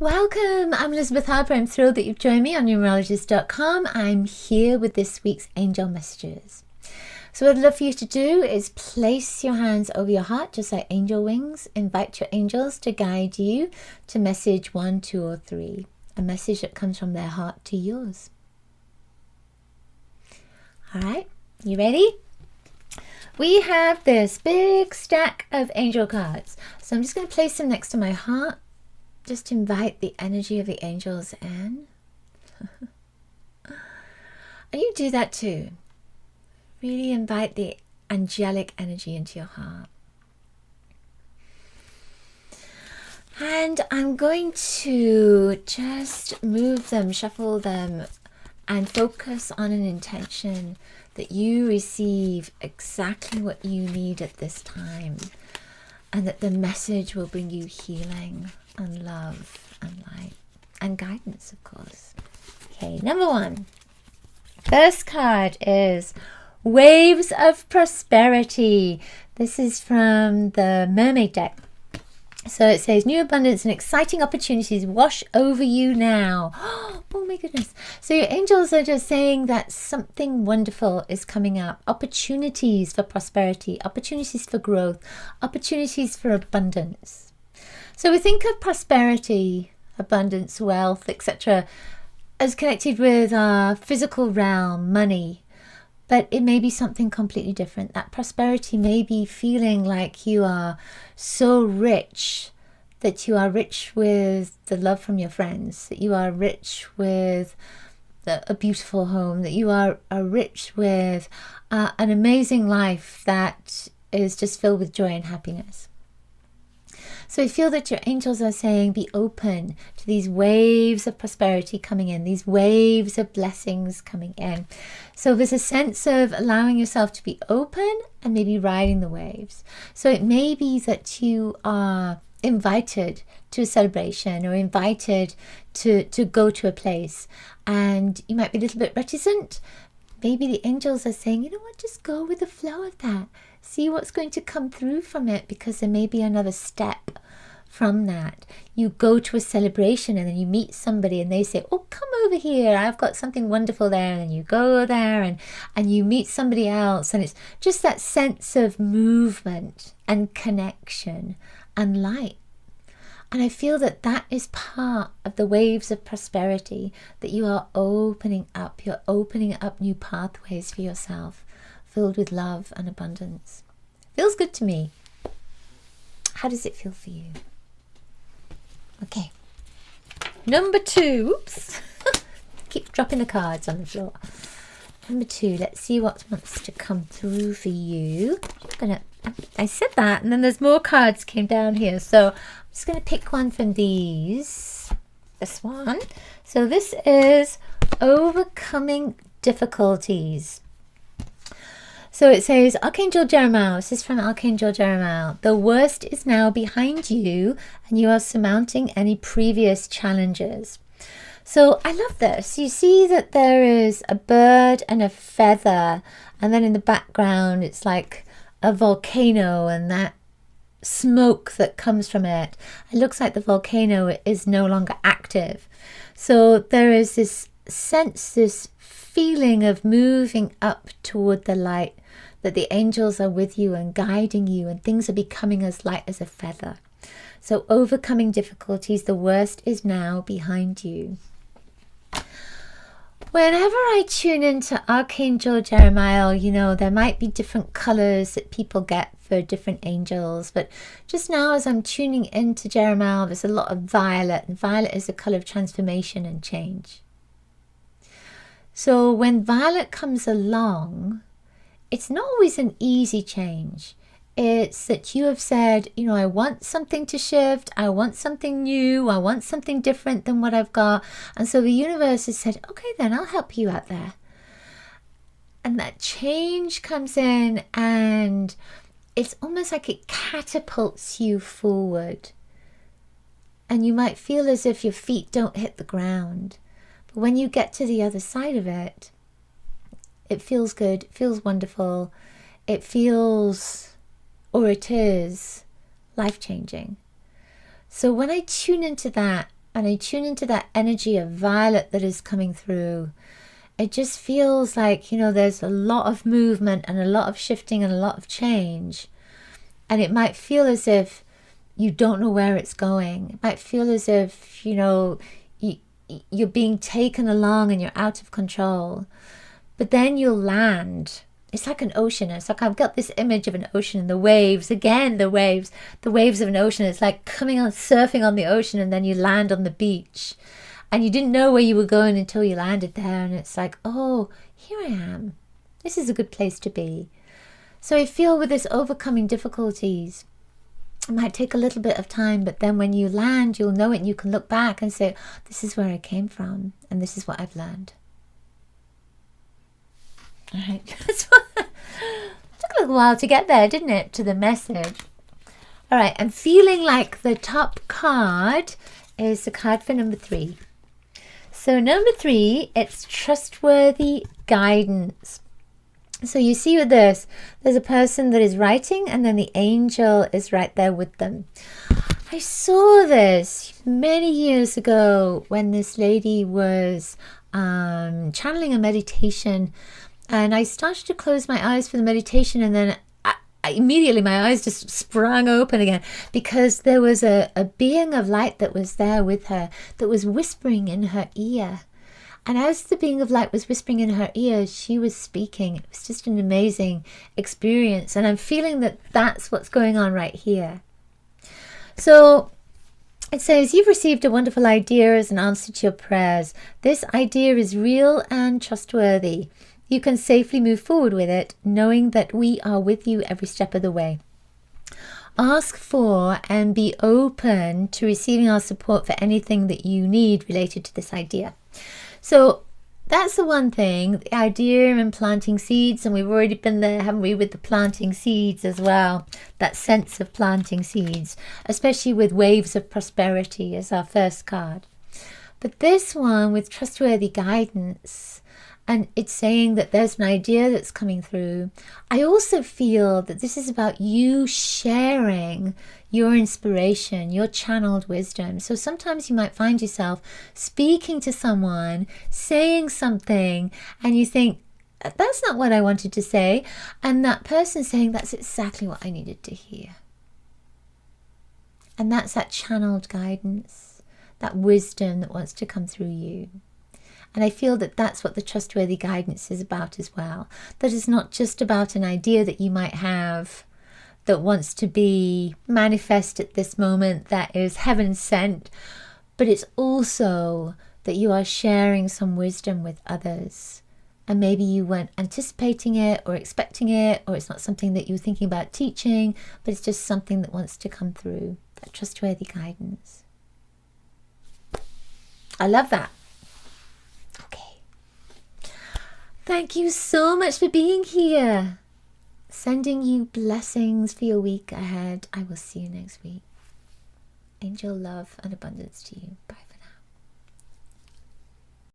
Welcome, I'm Elizabeth Harper. I'm thrilled that you've joined me on numerologist.com. I'm here with this week's angel messages. So what I'd love for you to do is place your hands over your heart, just like angel wings. Invite your angels to guide you to message 1, 2, or 3. A message that comes from their heart to yours. All right, you ready? We have this big stack of angel cards. So I'm just going to place them next to my heart. Just invite the energy of the angels in. And you do that too. Really invite the angelic energy into your heart. And I'm going to just move them, shuffle them, and focus on an intention that you receive exactly what you need at this time. And that the message will bring you healing and love and light and guidance, of course. Okay, number 1. First card is Waves of Prosperity. This is from the Mermaid deck. So it says, new abundance and exciting opportunities wash over you now. Oh my goodness. So your angels are just saying that something wonderful is coming up. Opportunities for prosperity, opportunities for growth, opportunities for abundance. So we think of prosperity, abundance, wealth, etc. as connected with our physical realm, money. But it may be something completely different. That prosperity may be feeling like you are so rich, that you are rich with the love from your friends, that you are rich with a beautiful home, that you are rich with an amazing life that is just filled with joy and happiness. So I feel that your angels are saying, be open to these waves of prosperity coming in, these waves of blessings coming in. So there's a sense of allowing yourself to be open and maybe riding the waves. So it may be that you are invited to a celebration or invited to go to a place, and you might be a little bit reticent. Maybe the angels are saying, you know what, just go with the flow of that. See what's going to come through from it, because there may be another step from that. You go to a celebration and then you meet somebody and they say, oh, come over here, I've got something wonderful there. And then you go there and you meet somebody else. And it's just that sense of movement and connection and light. And I feel that that is part of the waves of prosperity, that you are opening up. You're opening up new pathways for yourself, filled with love and abundance. Feels good to me. How does it feel for you? Okay. Number 2. Oops. Keep dropping the cards on the floor. Number 2. Let's see what wants to come through for you. I said that, and then there's more cards came down here. So I'm just going to pick one from these. This one. So this is overcoming difficulties. So it says, Archangel Jeremiah, this is from Archangel Jeremiah, the worst is now behind you and you are surmounting any previous challenges. So I love this. You see that there is a bird and a feather, and then in the background it's like a volcano and that smoke that comes from it. It looks like the volcano is no longer active. So there is this sense, this feeling of moving up toward the light, that the angels are with you and guiding you, and things are becoming as light as a feather. So overcoming difficulties, the worst is now behind you. Whenever I tune into Archangel Jeremiah, you know, there might be different colors that people get for different angels, but just now as I'm tuning into Jeremiah, there's a lot of violet, and violet is a color of transformation and change. So when violet comes along, it's not always an easy change. It's that you have said, you know, I want something to shift. I want something new. I want something different than what I've got. And so the universe has said, okay, then I'll help you out there. And that change comes in, and it's almost like it catapults you forward. And you might feel as if your feet don't hit the ground. But when you get to the other side of it, it feels good, it feels wonderful, it feels, or it is, life-changing. So when I tune into that, and I tune into that energy of violet that is coming through, it just feels like, you know, there's a lot of movement and a lot of shifting and a lot of change. And it might feel as if you don't know where it's going. It might feel as if, you know, you're being taken along and you're out of control. But then you'll land. It's like an ocean. It's like I've got this image of an ocean and the waves. Again, the waves of an ocean. It's like coming on, surfing on the ocean, and then you land on the beach. And you didn't know where you were going until you landed there. And it's like, oh, here I am. This is a good place to be. So I feel with this overcoming difficulties, it might take a little bit of time, but then when you land, you'll know it and you can look back and say, this is where I came from and this is what I've learned. All right. Took a little while to get there, didn't it, to the message. All right, I'm feeling like the top card is the card for number 3. So number 3, it's trustworthy guidance. So you see with this, there's a person that is writing and then the angel is right there with them. I saw this many years ago when this lady was channeling a meditation, and I started to close my eyes for the meditation, and then immediately my eyes just sprang open again because there was a being of light that was there with her that was whispering in her ear. And as the being of light was whispering in her ear, she was speaking. It was just an amazing experience. And I'm feeling that that's what's going on right here. So it says, you've received a wonderful idea as an answer to your prayers. This idea is real and trustworthy. You can safely move forward with it, knowing that we are with you every step of the way. Ask for and be open to receiving our support for anything that you need related to this idea. So that's the one thing, the idea in planting seeds, and we've already been there, haven't we, with the planting seeds as well, that sense of planting seeds, especially with waves of prosperity as our first card. But this one with trustworthy guidance, and it's saying that there's an idea that's coming through. I also feel that this is about you sharing your inspiration, your channeled wisdom. So sometimes you might find yourself speaking to someone, saying something, and you think, that's not what I wanted to say. And that person saying, that's exactly what I needed to hear. And that's that channeled guidance, that wisdom that wants to come through you. And I feel that that's what the trustworthy guidance is about as well. That it's not just about an idea that you might have that wants to be manifest at this moment, that is heaven sent, but it's also that you are sharing some wisdom with others. And maybe you weren't anticipating it or expecting it, or it's not something that you were thinking about teaching, but it's just something that wants to come through, that trustworthy guidance. I love that. Thank you so much for being here. Sending you blessings for your week ahead. I will see you next week. Angel love and abundance to you.